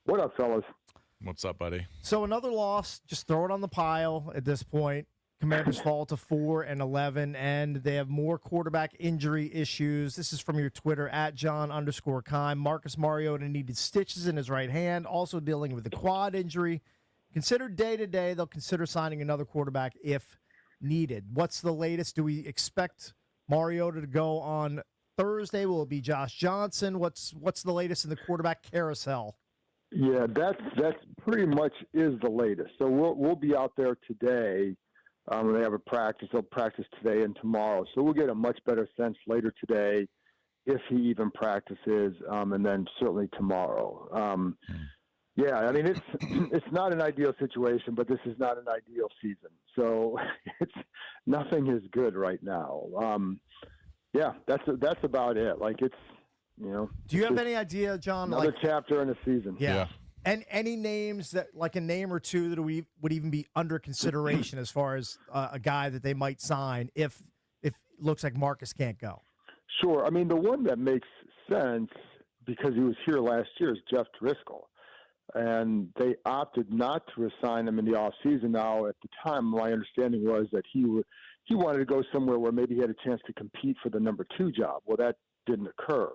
What up, fellas? What's up, buddy? So another loss, just throw it on the pile at this point. Commanders fall to 4-11, and they have more quarterback injury issues. This is from your Twitter, @John_Keim. Marcus Mariota needed stitches in his right hand, also dealing with a quad injury. Considered day-to-day, they'll consider signing another quarterback if needed. What's the latest? Do we expect Mariota to go on Thursday? Will it be Josh Johnson? What's the latest in the quarterback carousel? Yeah, that's pretty much is the latest. So we'll be out there today. They have a practice. They'll practice today and tomorrow. So we'll get a much better sense later today if he even practices, and then certainly tomorrow. Yeah, I mean it's not an ideal situation, but this is not an ideal season. So nothing is good right now. Yeah, that's about it. Like it's. Do you have any idea, John? Another chapter in the season. Yeah. And any names that, like a name or two that would even be under consideration as far as a guy that they might sign if it looks like Marcus can't go? Sure. I mean, the one that makes sense because he was here last year is Jeff Driscoll. And they opted not to resign him in the offseason. Now, at the time, my understanding was that he wanted to go somewhere where maybe he had a chance to compete for the number 2 job. Well, that didn't occur.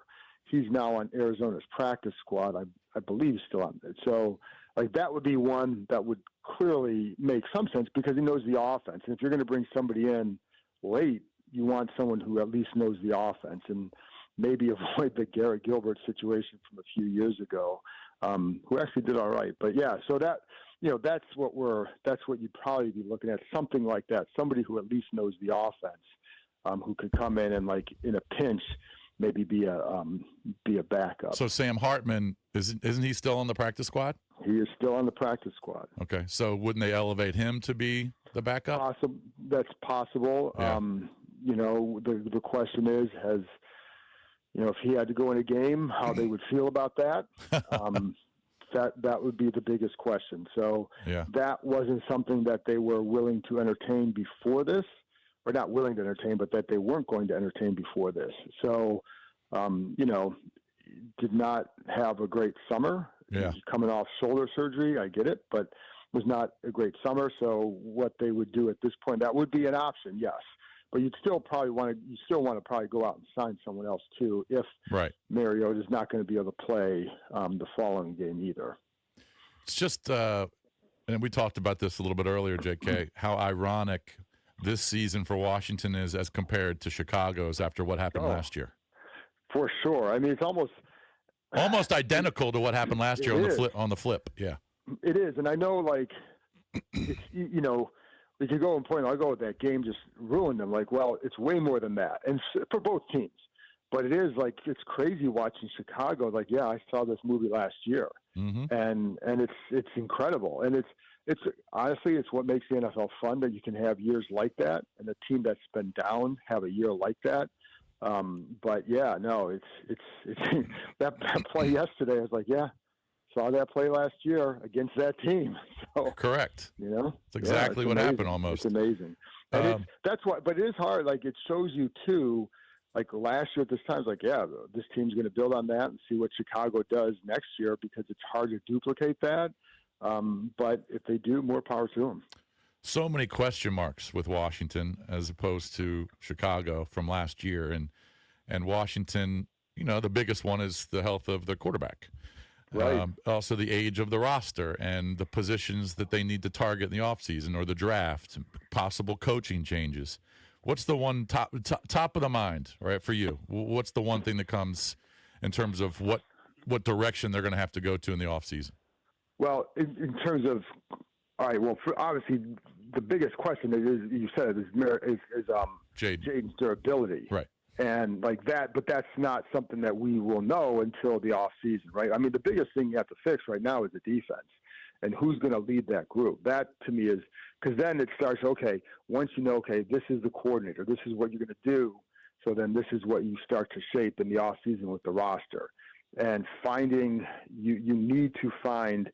He's now on Arizona's practice squad. I believe he's still on it. So, like, that would be one that would clearly make some sense because he knows the offense. And if you're going to bring somebody in late, you want someone who at least knows the offense and maybe avoid the Garrett Gilbert situation from a few years ago, who actually did all right. But yeah, so that that's what you'd probably be looking at, something like that. Somebody who at least knows the offense, who could come in and, like, in a pinch, maybe be a backup. So Sam Hartman, isn't he still on the practice squad? He is still on the practice squad. Okay, so wouldn't they elevate him to be the backup? That's possible. Yeah. The question is, if he had to go in a game, how they would feel about that. That would be the biggest question. So that wasn't something that they were willing to entertain before this. Or not willing to entertain, but that they weren't going to entertain before this. So, did not have a great summer. Yeah. He's coming off shoulder surgery. I get it, but was not a great summer. So what they would do at this point, that would be an option, yes. But you'd still probably want to probably go out and sign someone else too if Mariota is not going to be able to play the following game either. It's just, and we talked about this a little bit earlier, JK, how ironic this season for Washington is as compared to Chicago's after what happened last year. For sure. I mean, it's almost identical to what happened last year on the flip. Yeah. It is. And I know, like, it's, we could go and point, I'll go with that game just ruined them. Like, well, it's way more than that. And for both teams. But it is, like, it's crazy watching Chicago. Like, yeah, I saw this movie last year. Mm-hmm. And it's incredible. And it's honestly, it's what makes the NFL fun, that you can have years like that and a team that's been down have a year like that. But yeah, no, it's that play yesterday. I was like, yeah, saw that play last year against that team. So correct. It's exactly what happened almost. It's amazing. And that's why, but it is hard. Like, it shows you too, like last year at this time, it's like, yeah, this team's going to build on that and see what Chicago does next year because it's hard to duplicate that. But if they do, more power to them. So many question marks with Washington as opposed to Chicago from last year. And Washington, the biggest one is the health of the quarterback. Right. Also the age of the roster and the positions that they need to target in the offseason or the draft, possible coaching changes. What's the one top of the mind, right, for you? What's the one thing that comes in terms of what direction they're going to have to go to in the offseason? Well, in terms of, all right, well, obviously the biggest question is, you said it, is Jaden's durability. Right. And like that, but that's not something that we will know until the off season, right? I mean, the biggest thing you have to fix right now is the defense and who's going to lead that group. That to me is, because then it starts, okay, once you know, okay, this is the coordinator, this is what you're going to do. So then this is what you start to shape in the off season with the roster. And finding, you need to find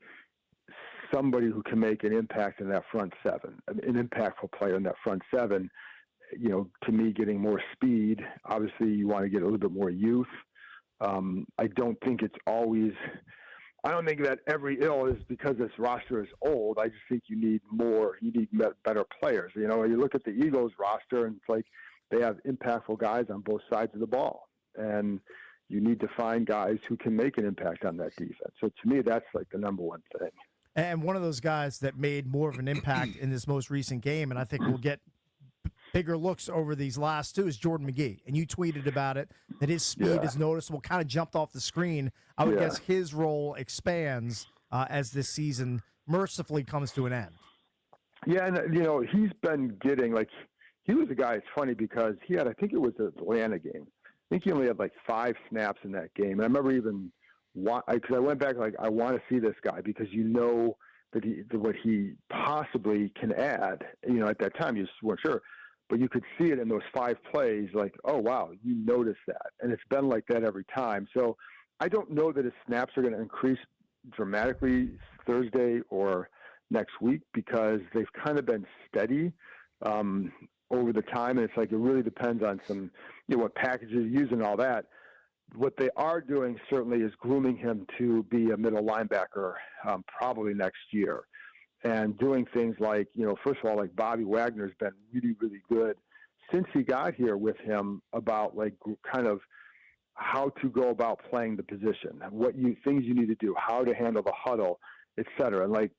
somebody who can make an impact in that front seven, an impactful player in that front seven. To me, getting more speed. Obviously, you want to get a little bit more youth. I don't think it's always I don't think that every ill is because this roster is old. I just think you need more. You need better players. You know, you look at the Eagles roster, and it's like they have impactful guys on both sides of the ball, and you need to find guys who can make an impact on that defense. So to me, that's like the number one thing. And one of those guys that made more of an impact in this most recent game, and I think we'll get bigger looks over these last two, is Jordan McGee. And you tweeted about it, that his speed is noticeable, kind of jumped off the screen. I would guess his role expands as this season mercifully comes to an end. Yeah, and, you know, he's been getting, like, he was a guy, it's funny because he had, I think it was the Atlanta game. I think he only had like 5 snaps in that game. And I remember even, because I went back, like, I want to see this guy because you know that what he possibly can add. You know, at that time, you just weren't sure. But you could see it in those 5 plays, like, oh, wow, you noticed that. And it's been like that every time. So I don't know that his snaps are going to increase dramatically Thursday or next week because they've kind of been steady over the time. And it's like it really depends on some, you know, what packages you use and all that. What they are doing certainly is grooming him to be a middle linebacker probably next year. And doing things like, you know, first of all, like Bobby Wagner's been really, really good since he got here with him about like kind of how to go about playing the position, things you need to do, how to handle the huddle, et cetera. And like,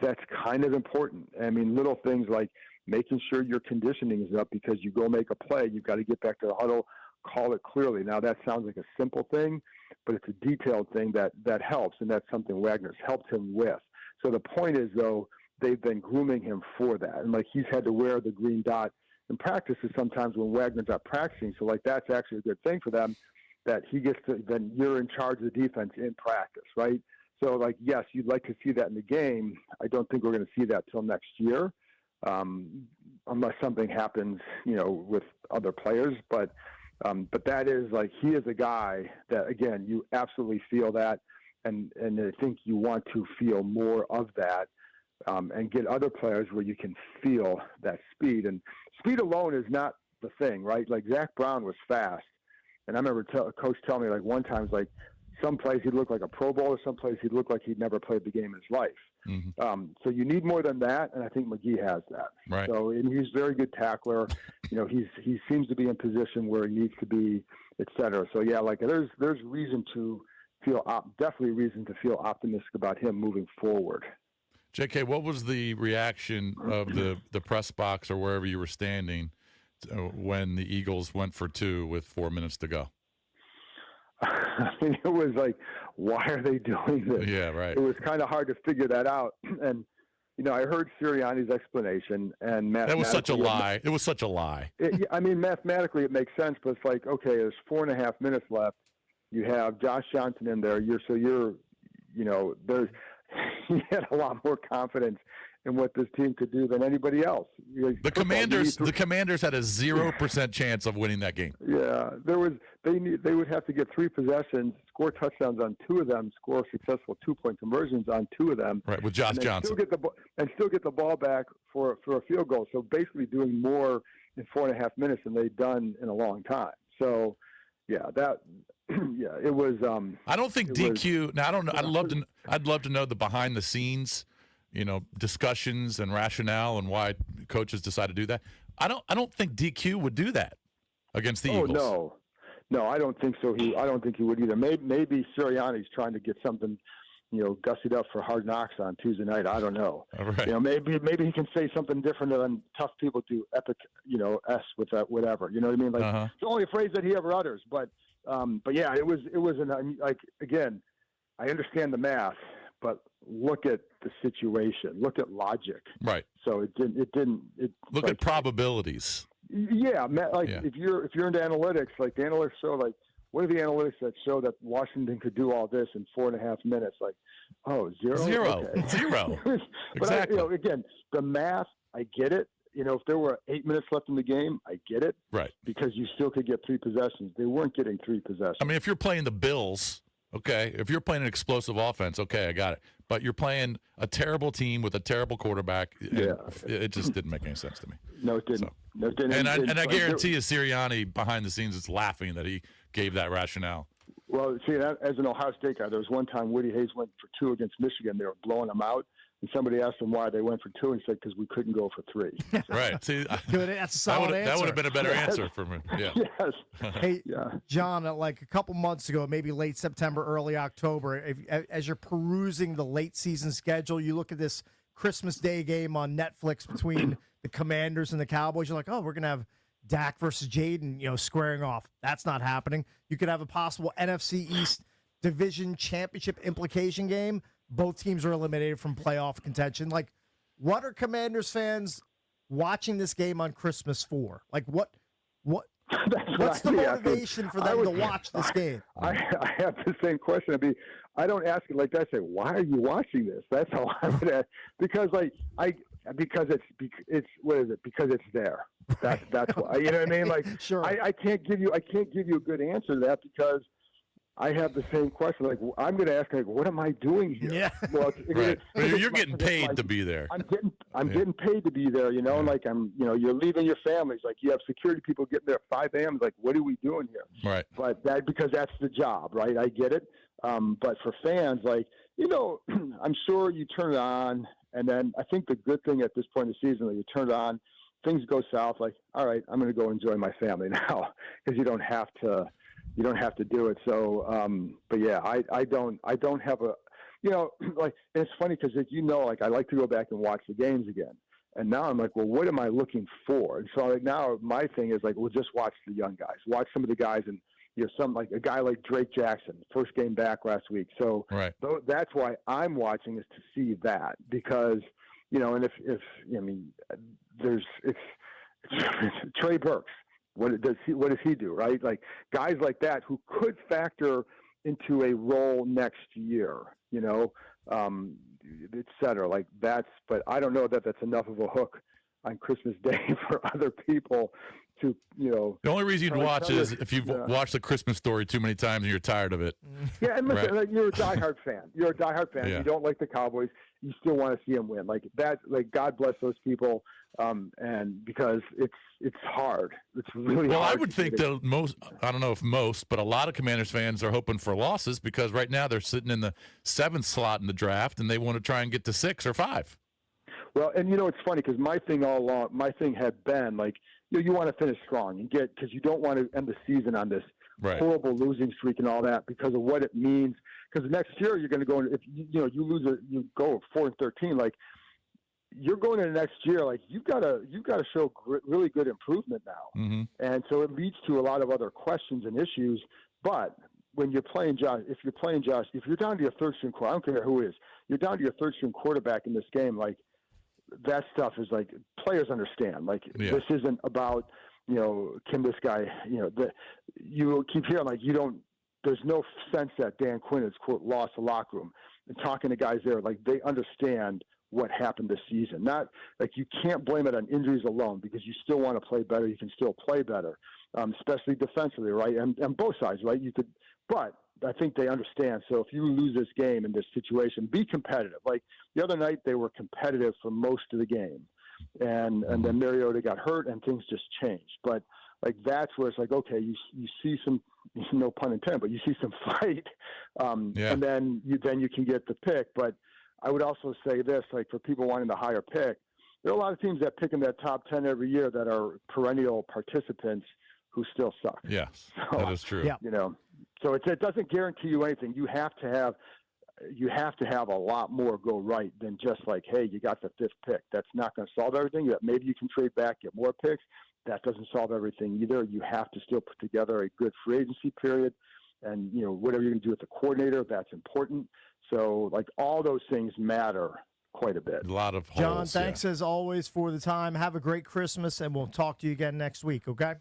that's kind of important. I mean, little things like making sure your conditioning is up because you go make a play, you've got to get back to the huddle, call it clearly. Now that sounds like a simple thing, but it's a detailed thing that helps. And that's something Wagner's helped him with. So the point is, though, they've been grooming him for that. And, like, he's had to wear the green dot in practices sometimes when Wagner's not practicing. So, like, that's actually a good thing for them that he gets to – then you're in charge of the defense in practice, right? So, like, yes, you'd like to see that in the game. I don't think we're going to see that till next year unless something happens, you know, with other players. But that is, like, he is a guy that, again, you absolutely feel that. And I think you want to feel more of that and get other players where you can feel that speed. And speed alone is not the thing, right? Like Zach Brown was fast. And I remember a coach telling me like one time, like some plays he'd look like a Pro Bowler, some plays he'd look like he'd never played the game in his life. Mm-hmm. So you need more than that, and I think McGee has that. Right. So and he's a very good tackler. You know, he seems to be in position where he needs to be, et cetera. So, yeah, like there's reason to definitely reason to feel optimistic about him moving forward. JK, what was the reaction of the press box or wherever you were standing when the Eagles went for 2 with 4 minutes to go? I mean, it was like, why are they doing this? Yeah, right. It was kind of hard to figure that out. And, you know, I heard Sirianni's explanation. And that was such a lie. It was such a lie. I mean, mathematically it makes sense, but it's like, okay, there's 4.5 minutes left. You have Josh Johnson in there. You had a lot more confidence in what this team could do than anybody else. The Commanders had a 0% chance of winning that game. Yeah, they would have to get 3 possessions, score touchdowns on 2 of them, score successful 2-point conversions on 2 of them. Right, with Josh Johnson. Still get the ball back for a field goal. So basically doing more in 4.5 minutes than they've done in a long time. So, yeah, it was. I don't think DQ. Now I don't know. I'd love to know the behind the scenes, you know, discussions and rationale and why coaches decide to do that. I don't think DQ would do that against the Eagles. No, I don't think so. I don't think he would either. Maybe Sirianni's trying to get something, you know, gussied up for Hard Knocks on Tuesday night. I don't know. Right. You know, maybe he can say something different than tough people do. Epic, you know, S with that whatever. You know what I mean? Like it's only a phrase that he ever utters. But yeah, it was like, again, I understand the math, but look at the situation. Look at logic. Right. So it didn't. Look at probabilities. Yeah, if you're into analytics, like the analytics show, like what are the analytics that show that Washington could do all this in 4.5 minutes? Like, zero. Okay. Zero. But Exactly. Again, the math, I get it. You know, if there were 8 minutes left in the game, I get it. Right. Because you still could get 3 possessions. They weren't getting 3 possessions. I mean, if you're playing the Bills, okay, if you're playing an explosive offense, okay, I got it. But you're playing a terrible team with a terrible quarterback. And it just didn't make any sense to me. No, it didn't. So. No, it didn't. And I guarantee you Sirianni behind the scenes is laughing that he gave that rationale. Well, see, as an Ohio State guy, there was one time Woody Hayes went for 2 against Michigan. They were blowing them out. And somebody asked him why they went for 2, and he said, because we couldn't go for 3. Right. See, Good. That's a solid answer. That would have been a better answer for me. Yeah. Yes. Hey, John, like a couple months ago, maybe late September, early October, as you're perusing the late season schedule, you look at this Christmas Day game on Netflix between the Commanders and the Cowboys. You're like, oh, we're going to have Dak versus Jaden, squaring off. That's not happening. You could have a possible NFC East division championship implication game. Both teams are eliminated from playoff contention. Like, what are Commanders fans watching this game on Christmas for? Like, what's the motivation for them to watch this game? I have the same question. I don't ask it like that. I say, why are you watching this? That's how I would ask. Because because it's what is it? Because it's there. That's why. You know what I mean? Like, sure. I can't give you a good answer to that because I have the same question. Like, I'm going to ask, like, what am I doing here? Yeah. Well, right. You're getting paid to be there. I'm getting paid to be there, and like you're leaving your families. Like, you have security people getting there at 5 a.m. Like, what are we doing here? Right. But because that's the job, right? I get it. But for fans, like, I'm sure you turn it on, and then I think the good thing at this point in the season, like, you turn it on, things go south. Like, all right, I'm going to go enjoy my family now because you don't have to. You don't have to do it. So, but yeah, I don't have a, like, and it's funny because like I like to go back and watch the games again. And now I'm like, well, what am I looking for? And so like now my thing is like, well, just watch the young guys, watch some of the guys, and some like a guy like Drake Jackson, first game back last week. So right. That's why I'm watching, is to see that, because and if it's Trey Burks. What does he do, right? Like, guys like that who could factor into a role next year, et cetera. Like, but I don't know that that's enough of a hook on Christmas Day for other people to, The only reason you'd watch is if you've watched The Christmas Story too many times and you're tired of it. Yeah, and listen, right. like, you're a diehard fan. Yeah. You don't like the Cowboys. You still want to see them win. Like that. Like, God bless those people. And because it's hard. It's really hard. Well, I would think that I don't know if most, but a lot of Commanders fans are hoping for losses because right now they're sitting in the 7th slot in the draft and they want to try and get to 6 or 5. Well, and it's funny because my thing all along, had been like, you want to finish strong and because you don't want to end the season on this right. horrible losing streak and all that because of what it means. Because next year you're going to go, if you lose you go 4-13, like, you're going into next year, like, you've got to show really good improvement now. Mm-hmm. And so it leads to a lot of other questions and issues. But when you're playing Josh, if you're down to your third string quarterback, I don't care who it is, you're down to your third string quarterback in this game, like, that stuff is like, players understand. Like, This isn't about, can this guy, you keep hearing, like, there's no sense that Dan Quinn has, quote, lost the locker room. And talking to guys there, like, they understand what happened this season. Not like, you can't blame it on injuries alone, because you still want to play better. You can still play better, especially defensively, right? And both sides, right? But I think they understand. So if you lose this game in this situation, be competitive. Like, the other night, they were competitive for most of the game, and then Mariota got hurt and things just changed. But like, that's where it's like, okay, you see some, no pun intended, but you see some fight, and then you can get the pick. But I would also say this, like, for people wanting the higher pick, there are a lot of teams that pick in that top 10 every year that are perennial participants who still suck. Yes, so, that is true. Yeah. So it doesn't guarantee you anything. You have to have a lot more go right than just like, hey, you got the 5th pick. That's not going to solve everything. Maybe you can trade back, get more picks. That doesn't solve everything either. You have to still put together a good free agency period, and whatever you're going to do with the coordinator, that's important. So, like, all those things matter quite a bit. A lot of holes. John, thanks as always for the time. Have a great Christmas, and we'll talk to you again next week, okay?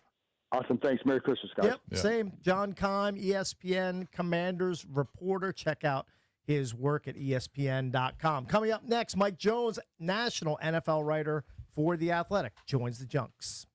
Awesome. Thanks. Merry Christmas, guys. Yep, same. John Keim, ESPN Commanders reporter. Check out his work at ESPN.com. Coming up next, Mike Jones, national NFL writer for The Athletic, joins the Junks.